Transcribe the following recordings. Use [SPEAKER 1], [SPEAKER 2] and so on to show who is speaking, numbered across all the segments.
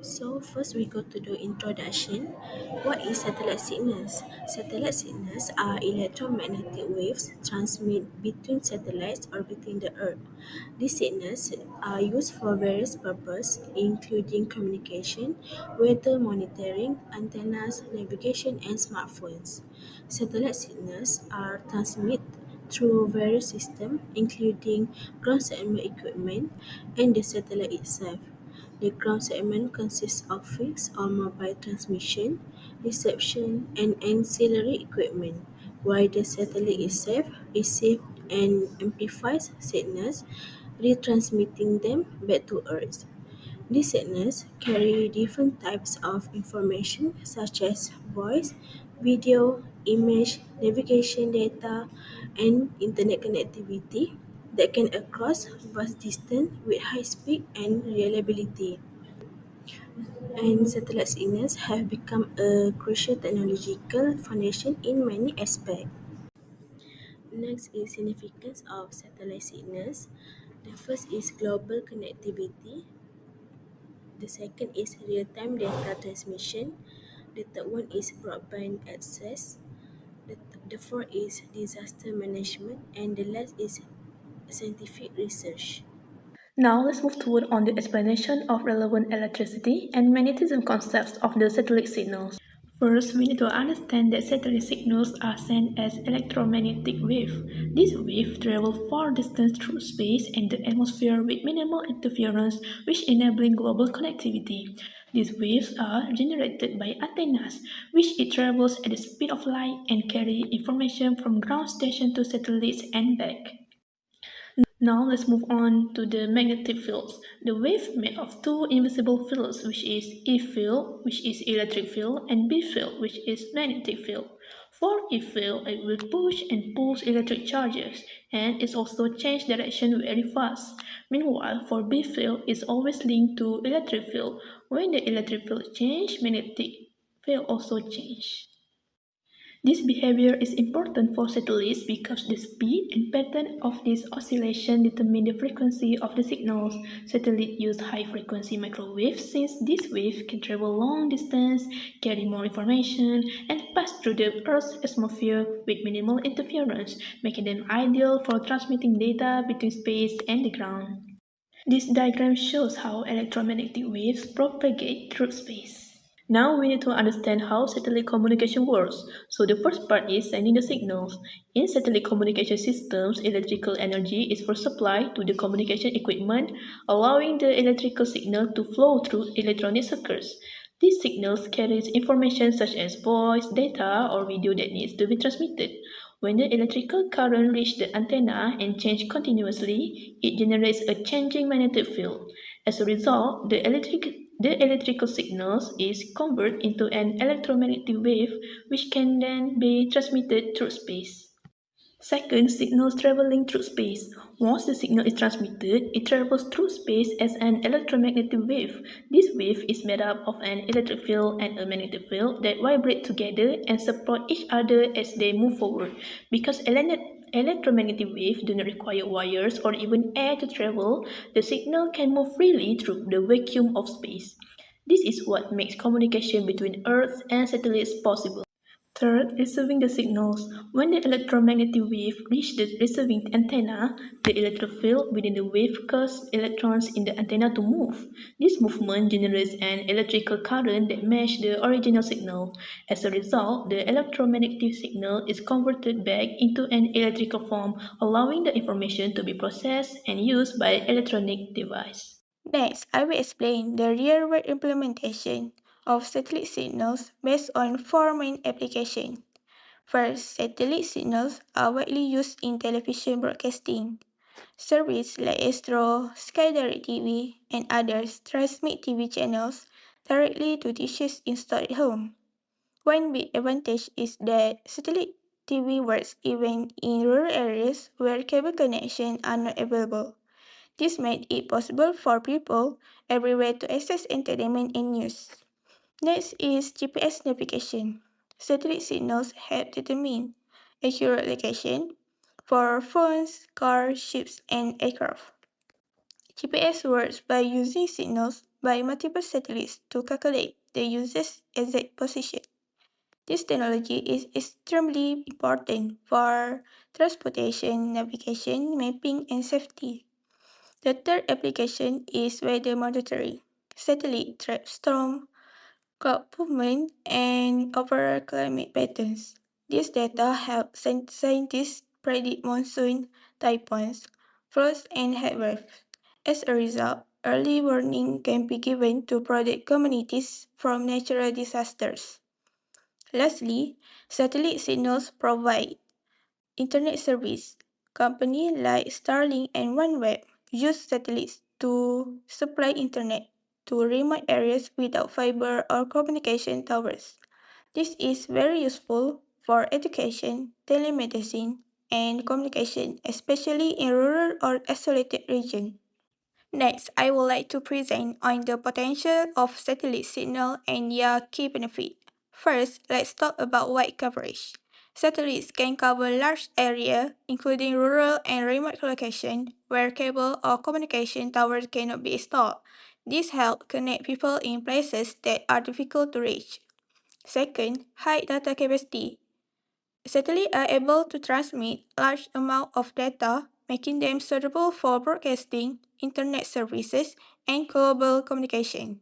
[SPEAKER 1] So first we go to the introduction. What is satellite signals? Satellite signals are electromagnetic waves transmitted between satellites orbiting the Earth. These signals are used for various purposes, including communication, weather monitoring, antennas, navigation, and smartphones. Satellite signals are transmitted through various systems, including ground segment equipment and the satellite itself. The ground segment consists of fixed or mobile transmission, reception, and ancillary equipment, while the satellite itself receives and amplifies signals, retransmitting them back to Earth. These signals carry different types of information such as voice, video, image, navigation data, and internet connectivity that can across vast distance with high speed and reliability. And satellite signals have become a crucial technological foundation in many aspects. Next is significance of satellite signals. The first is global connectivity. The second is real-time data transmission. The third one is broadband access. The fourth is disaster management, and the last is scientific research.
[SPEAKER 2] Now let's move toward on the explanation of relevant electricity and magnetism concepts of the satellite signals. First, we need to understand that satellite signals are sent as electromagnetic waves. These waves travel far distance through space and the atmosphere with minimal interference, which enabling global connectivity. These waves are generated by antennas, which it travels at the speed of light and carry information from ground station to satellites and back. Now let's move on to the magnetic fields. The wave made of two invisible fields, which is E field, which is electric field, and B field, which is magnetic field. For E field, it will push and pulls electric charges, and it also change direction very fast. Meanwhile, for B field, it's always linked to electric field. When the electric field change, magnetic field also change. This behavior is important for satellites because the speed and pattern of this oscillation determine the frequency of the signals. Satellites use high-frequency microwaves since these waves can travel long distance, carry more information, and pass through the Earth's atmosphere with minimal interference, making them ideal for transmitting data between space and the ground. This diagram shows how electromagnetic waves propagate through space. Now we need to understand how satellite communication works. So the first part is sending the signals. In satellite communication systems, electrical energy is first supplied to the communication equipment, allowing the electrical signal to flow through electronic circuits. These signals carries information such as voice, data, or video that needs to be transmitted. When the electrical current reaches the antenna and changes continuously, it generates a changing magnetic field. As a result, the electrical signals is converted into an electromagnetic wave which can then be transmitted through space. Second, signals traveling through space. Once the signal is transmitted, it travels through space as an electromagnetic wave. This wave is made up of an electric field and a magnetic field that vibrate together and support each other as they move forward. Because electromagnetic waves do not require wires or even air to travel, the signal can move freely through the vacuum of space. This is what makes communication between Earth and satellites possible. Third, receiving the signals. When the electromagnetic wave reaches the receiving antenna, the electric field within the wave causes electrons in the antenna to move. This movement generates an electrical current that matches the original signal. As a result, the electromagnetic signal is converted back into an electrical form, allowing the information to be processed and used by electronic device.
[SPEAKER 3] Next, I will explain the real-world implementation of satellite signals based on four main applications. First, satellite signals are widely used in television broadcasting. Services like Astro, Skydirect TV, and others transmit TV channels directly to dishes installed at home. One big advantage is that satellite TV works even in rural areas where cable connections are not available. This made it possible for people everywhere to access entertainment and news. Next is GPS navigation. Satellite signals help determine accurate location for phones, cars, ships, and aircraft. GPS works by using signals by multiple satellites to calculate the user's exact position. This technology is extremely important for transportation, navigation, mapping, and safety. The third application is weather monitoring. Satellite track storm, cloud movement, and overall climate patterns. This data help scientists predict monsoon, typhoons, floods, and heat waves. As a result, early warning can be given to protect communities from natural disasters. Lastly, satellite signals provide internet service. Companies like Starlink and OneWeb use satellites to supply internet to remote areas without fiber or communication towers. This is very useful for education, telemedicine, and communication, especially in rural or isolated regions. Next, I would like to present on the potential of satellite signal and their key benefit. First, let's talk about wide coverage. Satellites can cover large areas, including rural and remote locations where cable or communication towers cannot be installed. This helps connect people in places that are difficult to reach. Second, high data capacity. Satellites are able to transmit large amounts of data, making them suitable for broadcasting, internet services, and global communication.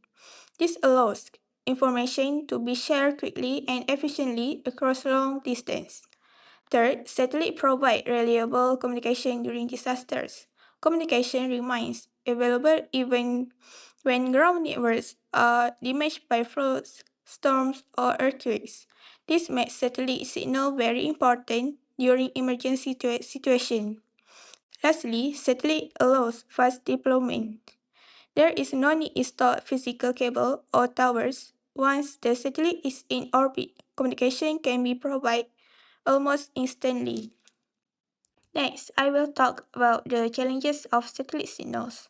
[SPEAKER 3] This allows information to be shared quickly and efficiently across long distances. Third, satellites provide reliable communication during disasters. Communication remains available even when ground networks are damaged by floods, storms, or earthquakes. This makes satellite signal very important during emergency situations. Lastly, satellite allows fast deployment. There is no need to install physical cable or towers. Once the satellite is in orbit, communication can be provided almost instantly. Next, I will talk about the challenges of satellite signals.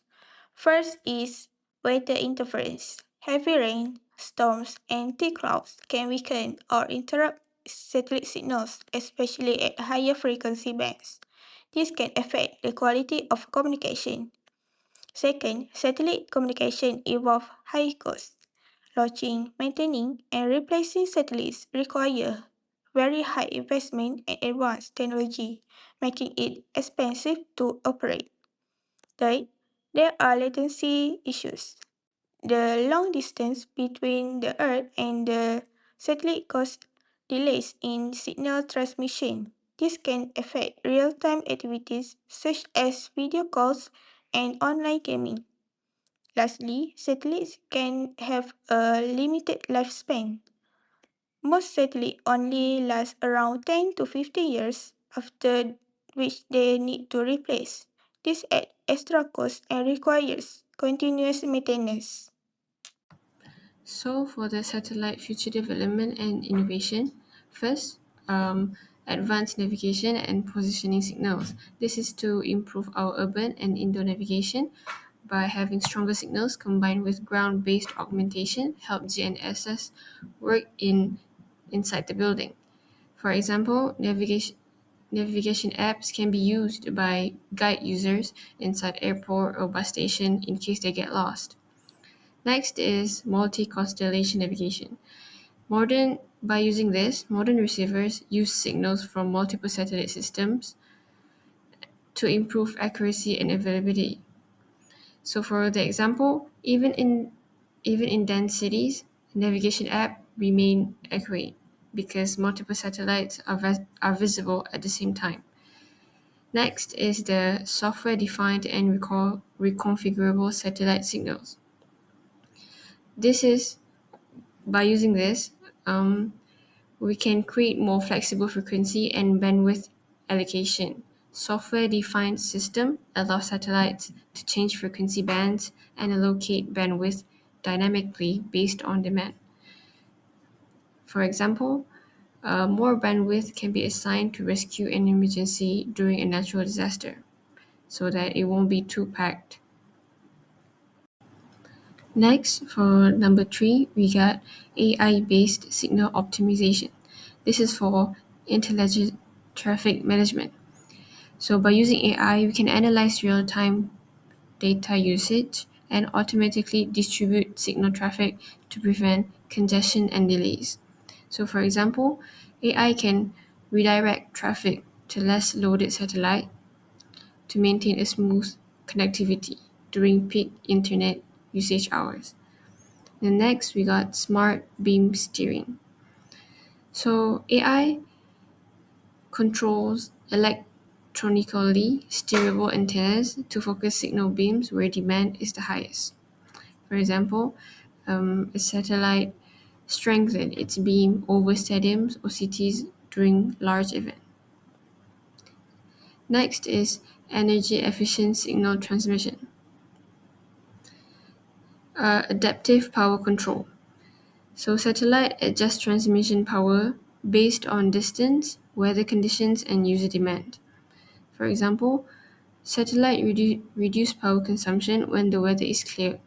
[SPEAKER 3] First is weather interference. Heavy rain, storms, and thick clouds can weaken or interrupt satellite signals, especially at higher frequency bands. This can affect the quality of communication. Second, satellite communication involves high costs. Launching, maintaining, and replacing satellites require very high investment and advanced technology, making it expensive to operate. Third, there are latency issues. The long distance between the Earth and the satellite causes delays in signal transmission. This can affect real time activities such as video calls and online gaming. Lastly, satellites can have a limited lifespan. Most satellites only last around 10 to 50 years, after which they need to replace. This adds extra cost and requires continuous maintenance.
[SPEAKER 1] So, for the satellite future development and innovation, first, advanced navigation and positioning signals. This is to improve our urban and indoor navigation by having stronger signals combined with ground-based augmentation help GNSS work inside the building. For example, navigation apps can be used by guide users inside airport or bus station in case they get lost. Next is multi-constellation navigation. By using this, modern receivers use signals from multiple satellite systems to improve accuracy and availability. So for the example, even in dense cities, navigation app remain accurate because multiple satellites are visible at the same time. Next is the software-defined and reconfigurable satellite signals. This is by using this, we can create more flexible frequency and bandwidth allocation. Software-defined system allows satellites to change frequency bands and allocate bandwidth dynamically based on demand. For example, more bandwidth can be assigned to rescue an emergency during a natural disaster so that it won't be too packed. Next, for number three, we got AI-based signal optimization. This is for intelligent traffic management. So by using AI, we can analyze real-time data usage,
[SPEAKER 4] and automatically distribute signal traffic to prevent congestion and delays. So, for example, AI can redirect traffic to less loaded satellite to maintain a smooth connectivity during peak internet usage hours. Then next, we got smart beam steering. So, AI controls electronically steerable antennas to focus signal beams where demand is the highest. For example, a satellite strengthen its beam over stadiums or cities during large events. Next is energy efficient signal transmission. Adaptive power control. So satellite adjusts transmission power based on distance, weather conditions, and user demand. For example, satellite reduce power consumption when the weather is clear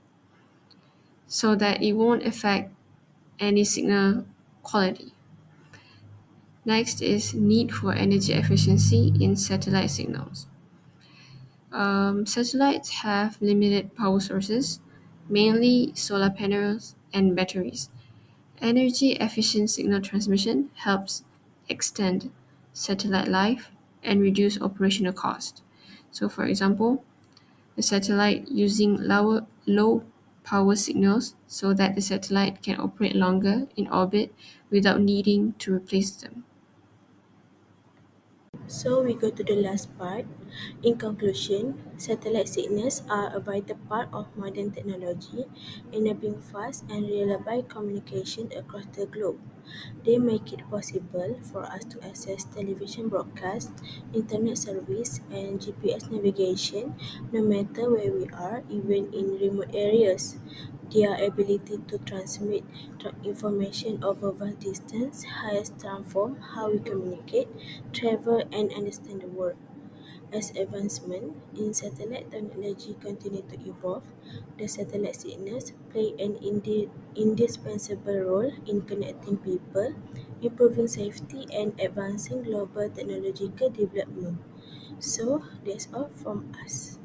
[SPEAKER 4] so that it won't affect any signal quality. Next is need for energy efficiency in satellite signals. Satellites have limited power sources, mainly solar panels and batteries. Energy efficient signal transmission helps extend satellite life and reduce operational cost. So, for example, the satellite using low power signals so that the satellite can operate longer in orbit without needing to replace them.
[SPEAKER 1] So we go to the last part. In conclusion, satellite signals are a vital part of modern technology, enabling fast and reliable communication across the globe. They make it possible for us to access television broadcasts, internet service, and GPS navigation no matter where we are, even in remote areas. Their ability to transmit information over vast distance has transformed how we communicate, travel, and understand the world. As advancement in satellite technology continue to evolve, the satellite signals play an indispensable role in connecting people, improving safety, and advancing global technological development. So that's all from us.